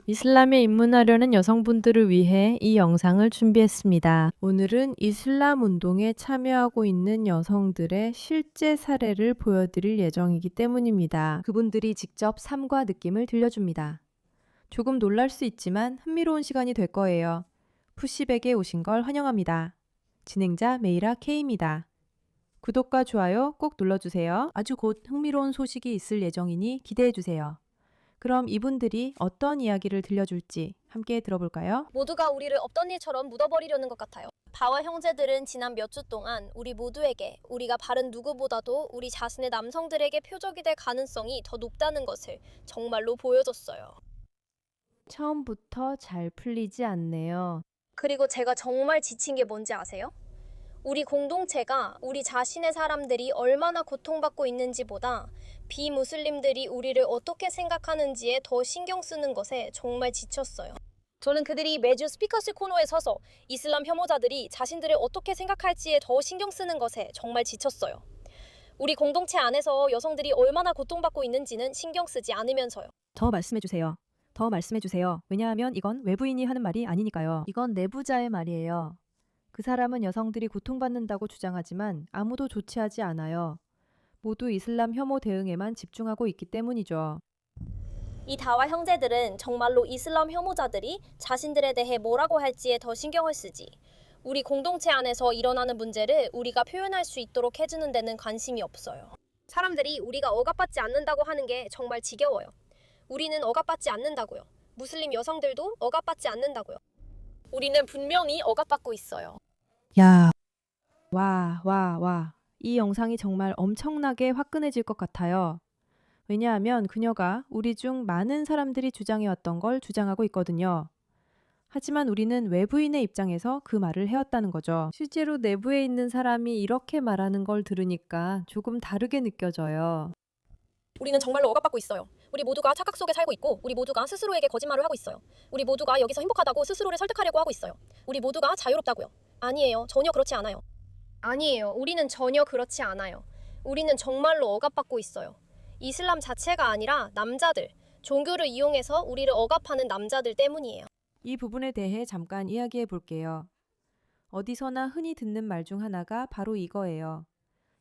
이슬람에 입문하려는 여성분들을 위해 이 영상을 준비했습니다. 오늘은 이슬람 운동에 참여하고 있는 여성들의 실제 사례를 보여드릴 예정이기 때문입니다. 그분들이 직접 삶과 느낌을 들려줍니다. 조금 놀랄 수 있지만 흥미로운 시간이 될 거예요. 푸시백에 오신 걸 환영합니다. 진행자 메이라 K입니다. 구독과 좋아요 꼭 눌러주세요. 아주 곧 흥미로운 소식이 있을 예정이니 기대해주세요. 그럼 이분들이 어떤 이야기를 들려줄지 함께 들어볼까요? 모두가 우리를 없던 일처럼 묻어버리려는 것 같아요. 바와 형제들은 지난 몇 주 동안 우리 모두에게 우리가 바른 누구보다도 우리 자신의 남성들에게 표적이 될 가능성이 더 높다는 것을 정말로 보여줬어요. 처음부터 잘 풀리지 않네요. 그리고 제가 정말 지친 게 뭔지 아세요? 우리 공동체가 우리 자신의 사람들이 얼마나 고통받고 있는지보다 비무슬림들이 우리를 어떻게 생각하는지에 더 신경 쓰는 것에 정말 지쳤어요. 저는 그들이 매주 스피커스 코너에 서서 이슬람 혐오자들이 자신들을 어떻게 생각할지에 더 신경 쓰는 것에 정말 지쳤어요. 우리 공동체 안에서 여성들이 얼마나 고통받고 있는지는 신경 쓰지 않으면서요. 더 말씀해주세요. 더 말씀해주세요. 왜냐하면 이건 외부인이 하는 말이 아니니까요. 이건 내부자의 말이에요. 그 사람은 여성들이 고통받는다고 주장하지만 아무도 조치하지 않아요. 모두 이슬람 혐오 대응에만 집중하고 있기 때문이죠. 이 다와 형제들은 정말로 이슬람 혐오자들이 자신들에 대해 뭐라고 할지에 더 신경을 쓰지. 우리 공동체 안에서 일어나는 문제를 우리가 표현할 수 있도록 해주는 데는 관심이 없어요. 사람들이 우리가 억압받지 않는다고 하는 게 정말 지겨워요. 우리는 억압받지 않는다고요. 무슬림 여성들도 억압받지 않는다고요. 우리는 분명히 억압받고 있어요. 야, 와. 이 영상이 정말 엄청나게 화끈해질 것 같아요. 왜냐하면 그녀가 우리 중 많은 사람들이 주장해왔던 걸 주장하고 있거든요. 하지만 우리는 외부인의 입장에서 그 말을 해왔다는 거죠. 실제로 내부에 있는 사람이 이렇게 말하는 걸 들으니까 조금 다르게 느껴져요. 우리는 정말로 억압받고 있어요. 우리 모두가 착각 속에 살고 있고 우리 모두가 스스로에게 거짓말을 하고 있어요. 우리 모두가 여기서 행복하다고 스스로를 설득하려고 하고 있어요. 우리 모두가 자유롭다고요. 아니에요. 전혀 그렇지 않아요. 아니에요. 우리는 전혀 그렇지 않아요. 우리는 정말로 억압받고 있어요. 이슬람 자체가 아니라 남자들, 종교를 이용해서 우리를 억압하는 남자들 때문이에요. 이 부분에 대해 잠깐 이야기해 볼게요. 어디서나 흔히 듣는 말 중 하나가 바로 이거예요.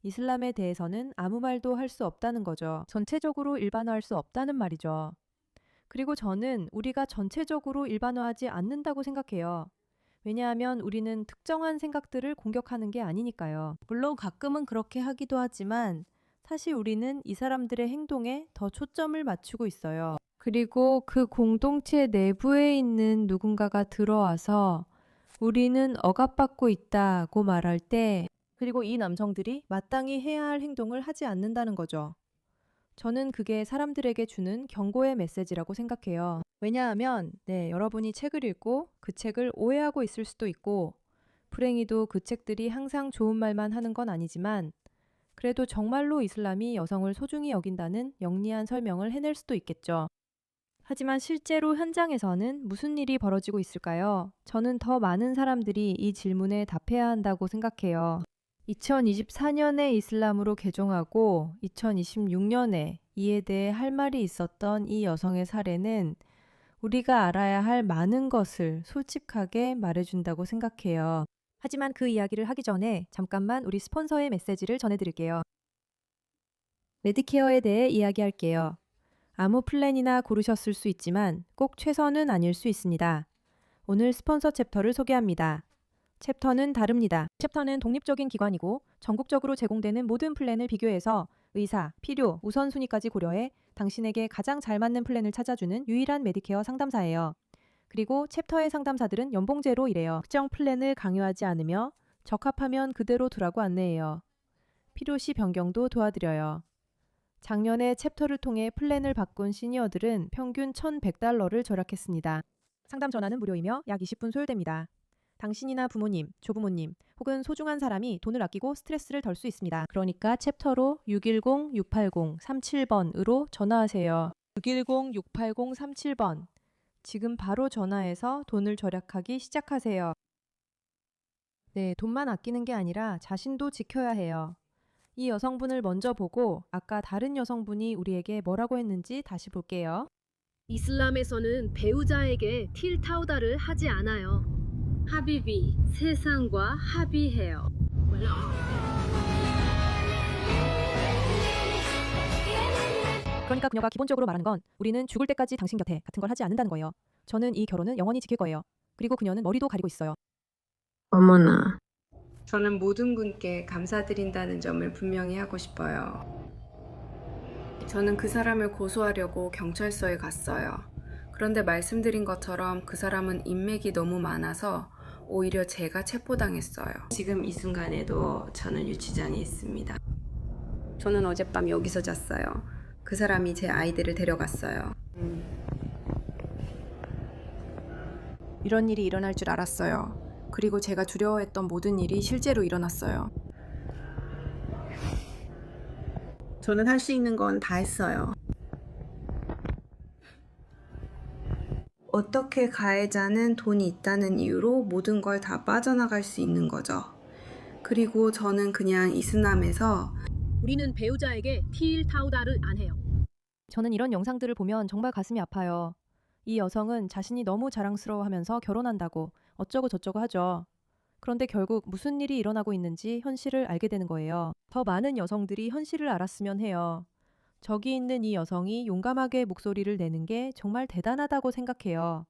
이슬람에 대해서는 아무 말도 할 수 없다는 거죠. 전체적으로 일반화할 수 없다는 말이죠. 그리고 저는 우리가 전체적으로 일반화하지 않는다고 생각해요. 왜냐하면 우리는 특정한 생각들을 공격하는 게 아니니까요. 물론 가끔은 그렇게 하기도 하지만 사실 우리는 이 사람들의 행동에 더 초점을 맞추고 있어요. 그리고 그 공동체 내부에 있는 누군가가 들어와서 우리는 억압받고 있다고 말할 때, 그리고 이 남성들이 마땅히 해야 할 행동을 하지 않는다는 거죠. 저는 그게 사람들에게 주는 경고의 메시지라고 생각해요. 왜냐하면 여러분이 책을 읽고 그 책을 오해하고 있을 수도 있고, 불행히도 그 책들이 항상 좋은 말만 하는 건 아니지만 그래도 정말로 이슬람이 여성을 소중히 여긴다는 영리한 설명을 해낼 수도 있겠죠. 하지만 실제로 현장에서는 무슨 일이 벌어지고 있을까요? 저는 더 많은 사람들이 이 질문에 답해야 한다고 생각해요. 2024년에 이슬람으로 개종하고 2026년에 이에 대해 할 말이 있었던 이 여성의 사례는 우리가 알아야 할 많은 것을 솔직하게 말해준다고 생각해요. 하지만 그 이야기를 하기 전에 잠깐만 우리 스폰서의 메시지를 전해드릴게요. 메디케어에 대해 이야기할게요. 아무 플랜이나 고르셨을 수 있지만 꼭 최선은 아닐 수 있습니다. 오늘 스폰서 챕터를 소개합니다. 챕터는 다릅니다. 챕터는 독립적인 기관이고 전국적으로 제공되는 모든 플랜을 비교해서 의사, 필요, 우선순위까지 고려해 당신에게 가장 잘 맞는 플랜을 찾아주는 유일한 메디케어 상담사예요. 그리고 챕터의 상담사들은 연봉제로 일해요. 특정 플랜을 강요하지 않으며 적합하면 그대로 두라고 안내해요. 필요시 변경도 도와드려요. 작년에 챕터를 통해 플랜을 바꾼 시니어들은 평균 1,100달러를 절약했습니다. 상담 전화는 무료이며 약 20분 소요됩니다. 당신이나 부모님, 조부모님 혹은 소중한 사람이 돈을 아끼고 스트레스를 덜 수 있습니다. 그러니까 챕터로 610-680-37번으로 전화하세요. 610-680-37번. 지금 바로 전화해서 돈을 절약하기 시작하세요. 돈만 아끼는 게 아니라 자신도 지켜야 해요. 이 여성분을 먼저 보고 아까 다른 여성분이 우리에게 뭐라고 했는지 다시 볼게요. 이슬람에서는 배우자에게 틸타우다를 하지 않아요. 하비비, 세상과 합의해요. 그러니까 그녀가 기본적으로 말하는 건 우리는 죽을 때까지 당신 곁에 같은 걸 하지 않는다는 거예요. 저는 이 결혼은 영원히 지킬 거예요. 그리고 그녀는 머리도 가리고 있어요. 어머나. 저는 모든 분께 감사드린다는 점을 분명히 하고 싶어요. 저는 그 사람을 고소하려고 경찰서에 갔어요. 그런데 말씀드린 것처럼 그 사람은 인맥이 너무 많아서 오히려 제가 체포당했어요. 지금 이 순간에도 저는 유치장에 있습니다. 저는 어젯밤 여기서 잤어요. 그 사람이 제 아이들을 데려갔어요. 이런 일이 일어날 줄 알았어요. 그리고 제가 두려워했던 모든 일이 실제로 일어났어요. 저는 할 수 있는 건 다 했어요. 어떻게 가해자는 돈이 있다는 이유로 모든 걸 다 빠져나갈 수 있는 거죠. 그리고 저는 그냥 이슬람에서 우리는 배우자에게 틸타우다를 안 해요. 저는 이런 영상들을 보면 정말 가슴이 아파요. 이 여성은 자신이 너무 자랑스러워하면서 결혼한다고 어쩌고 저쩌고 하죠. 그런데 결국 무슨 일이 일어나고 있는지 현실을 알게 되는 거예요. 더 많은 여성들이 현실을 알았으면 해요. 저기 있는 이 여성이 용감하게 목소리를 내는 게 정말 대단하다고 생각해요.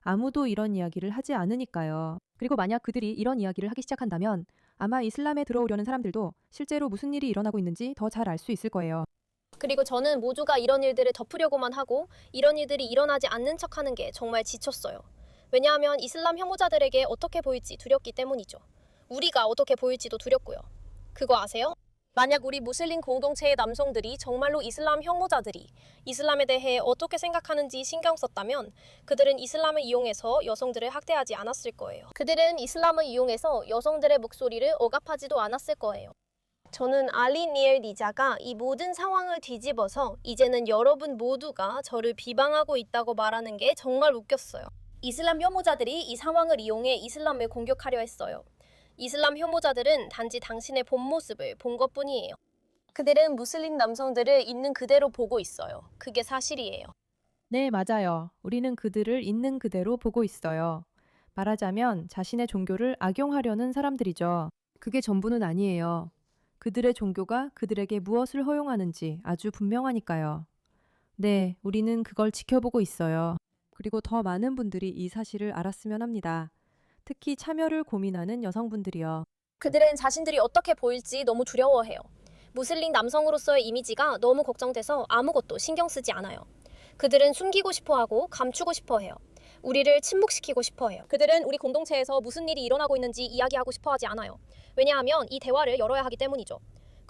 아무도 이런 이야기를 하지 않으니까요. 그리고 만약 그들이 이런 이야기를 하기 시작한다면 아마 이슬람에 들어오려는 사람들도 실제로 무슨 일이 일어나고 있는지 더 잘 알 수 있을 거예요. 그리고 저는 모두가 이런 일들을 덮으려고만 하고 이런 일들이 일어나지 않는 척하는 게 정말 지쳤어요. 왜냐하면 이슬람 혐오자들에게 어떻게 보일지 두렵기 때문이죠. 우리가 어떻게 보일지도 두렵고요. 그거 아세요? 만약 우리 무슬림 공동체의 남성들이 정말로 이슬람 혐오자들이 이슬람에 대해 어떻게 생각하는지 신경 썼다면 그들은 이슬람을 이용해서 여성들을 학대하지 않았을 거예요. 그들은 이슬람을 이용해서 여성들의 목소리를 억압하지도 않았을 거예요. 저는 알리 니엘 니자가 이 모든 상황을 뒤집어서 이제는 여러분 모두가 저를 비방하고 있다고 말하는 게 정말 웃겼어요. 이슬람 혐오자들이 이 상황을 이용해 이슬람을 공격하려 했어요. 이슬람 혐오자들은 단지 당신의 본 모습을 본 것뿐이에요. 그들은 무슬림 남성들을 있는 그대로 보고 있어요. 그게 사실이에요. 네, 맞아요. 우리는 그들을 있는 그대로 보고 있어요. 말하자면 자신의 종교를 악용하려는 사람들이죠. 그게 전부는 아니에요. 그들의 종교가 그들에게 무엇을 허용하는지 아주 분명하니까요. 네, 우리는 그걸 지켜보고 있어요. 그리고 더 많은 분들이 이 사실을 알았으면 합니다. 특히 참여를 고민하는 여성분들이요. 그들은 자신들이 어떻게 보일지 너무 두려워해요. 무슬림 남성으로서의 이미지가 너무 걱정돼서 아무것도 신경 쓰지 않아요. 그들은 숨기고 싶어하고 감추고 싶어해요. 우리를 침묵시키고 싶어해요. 그들은 우리 공동체에서 무슨 일이 일어나고 있는지 이야기하고 싶어하지 않아요. 왜냐하면 이 대화를 열어야 하기 때문이죠.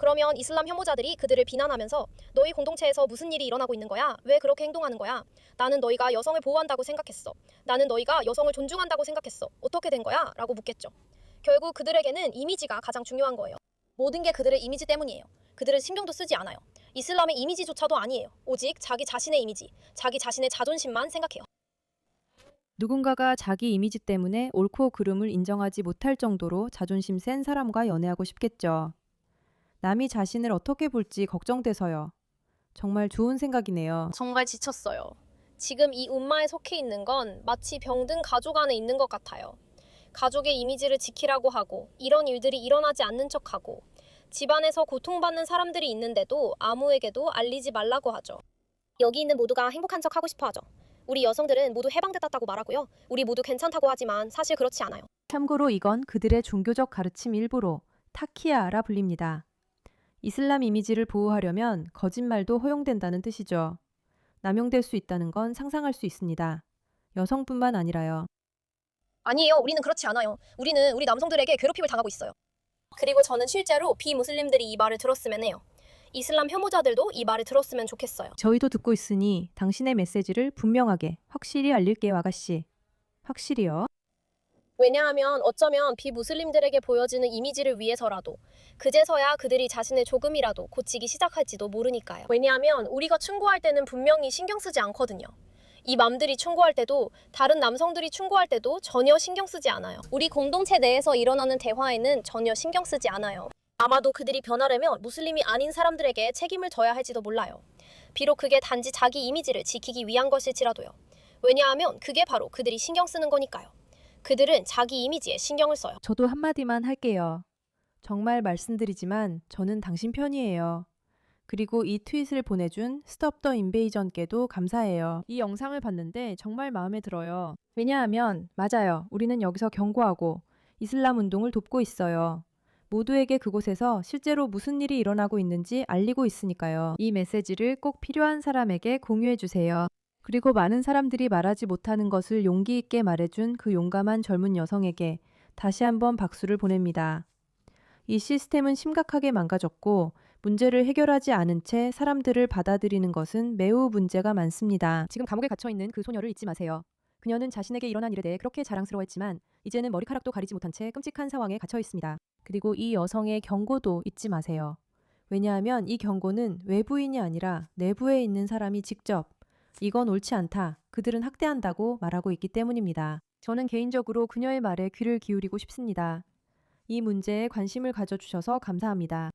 그러면 이슬람 혐오자들이 그들을 비난하면서 너희 공동체에서 무슨 일이 일어나고 있는 거야? 왜 그렇게 행동하는 거야? 나는 너희가 여성을 보호한다고 생각했어. 나는 너희가 여성을 존중한다고 생각했어. 어떻게 된 거야? 라고 묻겠죠. 결국 그들에게는 이미지가 가장 중요한 거예요. 모든 게 그들의 이미지 때문이에요. 그들은 신경도 쓰지 않아요. 이슬람의 이미지조차도 아니에요. 오직 자기 자신의 이미지, 자기 자신의 자존심만 생각해요. 누군가가 자기 이미지 때문에 옳고 그름을 인정하지 못할 정도로 자존심 센 사람과 연애하고 싶겠죠. 남이 자신을 어떻게 볼지 걱정돼서요. 정말 좋은 생각이네요. 정말 지쳤어요. 지금 이 음마에 속해 있는 건 마치 병든 가족 안에 있는 것 같아요. 가족의 이미지를 지키라고 하고 이런 일들이 일어나지 않는 척하고 집안에서 고통받는 사람들이 있는데도 아무에게도 알리지 말라고 하죠. 여기 있는 모두가 행복한 척 하고 싶어 하죠. 우리 여성들은 모두 해방됐다고 말하고요. 우리 모두 괜찮다고 하지만 사실 그렇지 않아요. 참고로 이건 그들의 종교적 가르침 일부로 타키아라 불립니다. 이슬람 이미지를 보호하려면 거짓말도 허용된다는 뜻이죠. 남용될 수 있다는 건 상상할 수 있습니다. 여성뿐만 아니라요. 아니에요. 우리는 그렇지 않아요. 우리는 우리 남성들에게 괴롭힘을 당하고 있어요. 그리고 저는 실제로 비무슬림들이 이 말을 들었으면 해요. 이슬람 혐오자들도 이 말을 들었으면 좋겠어요. 저희도 듣고 있으니 당신의 메시지를 분명하게 확실히 알릴게요, 아가씨. 확실히요? 왜냐하면 어쩌면 비무슬림들에게 보여지는 이미지를 위해서라도 그제서야 그들이 자신을 조금이라도 고치기 시작할지도 모르니까요. 왜냐하면 우리가 충고할 때는 분명히 신경 쓰지 않거든요. 이 맘들이 충고할 때도 다른 남성들이 충고할 때도 전혀 신경 쓰지 않아요. 우리 공동체 내에서 일어나는 대화에는 전혀 신경 쓰지 않아요. 아마도 그들이 변하려면 무슬림이 아닌 사람들에게 책임을 져야 할지도 몰라요. 비록 그게 단지 자기 이미지를 지키기 위한 것일지라도요. 왜냐하면 그게 바로 그들이 신경 쓰는 거니까요. 그들은 자기 이미지에 신경을 써요. 저도 한마디만 할게요. 정말 말씀드리지만 저는 당신 편이에요. 그리고 이 트윗을 보내준 스톱 더 인베이전께도 감사해요. 이 영상을 봤는데 정말 마음에 들어요. 왜냐하면 맞아요. 우리는 여기서 경고하고 이슬람 운동을 돕고 있어요. 모두에게 그곳에서 실제로 무슨 일이 일어나고 있는지 알리고 있으니까요. 이 메시지를 꼭 필요한 사람에게 공유해 주세요. 그리고 많은 사람들이 말하지 못하는 것을 용기 있게 말해준 그 용감한 젊은 여성에게 다시 한번 박수를 보냅니다. 이 시스템은 심각하게 망가졌고 문제를 해결하지 않은 채 사람들을 받아들이는 것은 매우 문제가 많습니다. 지금 감옥에 갇혀 있는 그 소녀를 잊지 마세요. 그녀는 자신에게 일어난 일에 대해 그렇게 자랑스러워했지만 이제는 머리카락도 가리지 못한 채 끔찍한 상황에 갇혀 있습니다. 그리고 이 여성의 경고도 잊지 마세요. 왜냐하면 이 경고는 외부인이 아니라 내부에 있는 사람이 직접 이건 옳지 않다. 그들은 학대한다고 말하고 있기 때문입니다. 저는 개인적으로 그녀의 말에 귀를 기울이고 싶습니다. 이 문제에 관심을 가져주셔서 감사합니다.